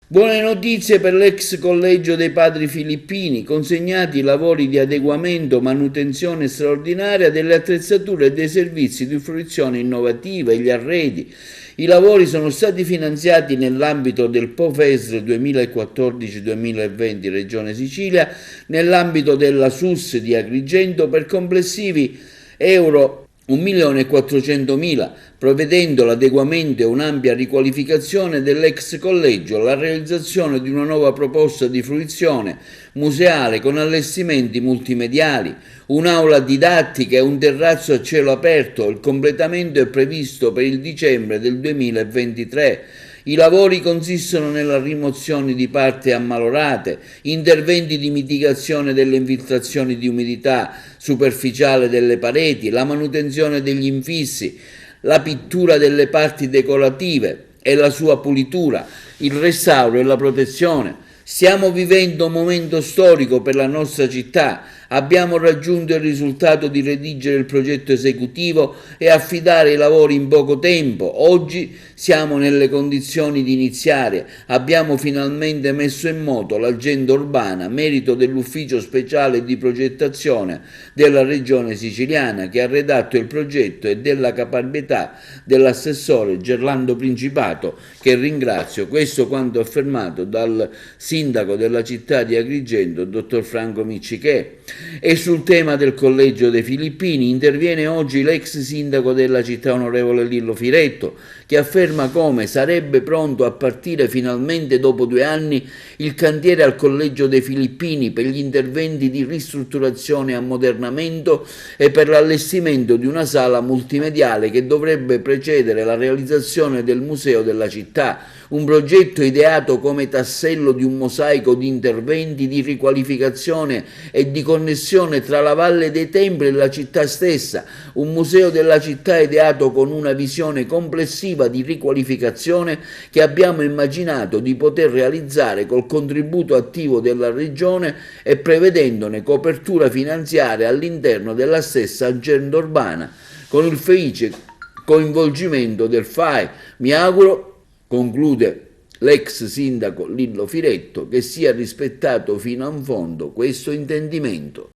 Buone notizie per l'ex collegio dei padri filippini, consegnati i lavori di adeguamento, manutenzione straordinaria delle attrezzature e dei servizi di fruizione innovativa e gli arredi. I lavori sono stati finanziati nell'ambito del POFESR 2014-2020 Regione Sicilia, nell'ambito della SUS di Agrigento per complessivi euro 1.400.000, prevedendo l'adeguamento e un'ampia riqualificazione dell'ex collegio, la realizzazione di una nuova proposta di fruizione museale con allestimenti multimediali, un'aula didattica e un terrazzo a cielo aperto. Il completamento è previsto per il dicembre del 2023. I lavori consistono nella rimozione di parti ammalorate, interventi di mitigazione delle infiltrazioni di umidità superficiale delle pareti, la manutenzione degli infissi, la pittura delle parti decorative e la sua pulitura, il restauro e la protezione. Stiamo vivendo un momento storico per la nostra città. Abbiamo raggiunto il risultato di redigere il progetto esecutivo e affidare i lavori in poco tempo. Oggi siamo nelle condizioni di iniziare. Abbiamo finalmente messo in moto l'agenda urbana, merito dell'ufficio speciale di progettazione della Regione Siciliana che ha redatto il progetto e della caparbietà dell'assessore Gerlando Principato, che ringrazio. Questo quanto affermato dal sindaco della città di Agrigento, dottor Franco Miccichè. E sul tema del collegio dei filippini interviene oggi l'ex sindaco della città, onorevole Lillo Firetto, che afferma come sarebbe pronto a partire finalmente dopo 2 anni il cantiere al collegio dei filippini per gli interventi di ristrutturazione e ammodernamento e per l'allestimento di una sala multimediale che dovrebbe precedere la realizzazione del museo della città, un progetto ideato come tassello di un mosaico di interventi di riqualificazione e di connessione tra la Valle dei Templi e la città stessa, un museo della città ideato con una visione complessiva di riqualificazione che abbiamo immaginato di poter realizzare col contributo attivo della Regione e prevedendone copertura finanziaria all'interno della stessa agenda urbana, con il felice coinvolgimento del FAI. Mi auguro, conclude l'ex sindaco Lillo Firetto, che sia rispettato fino in fondo questo intendimento.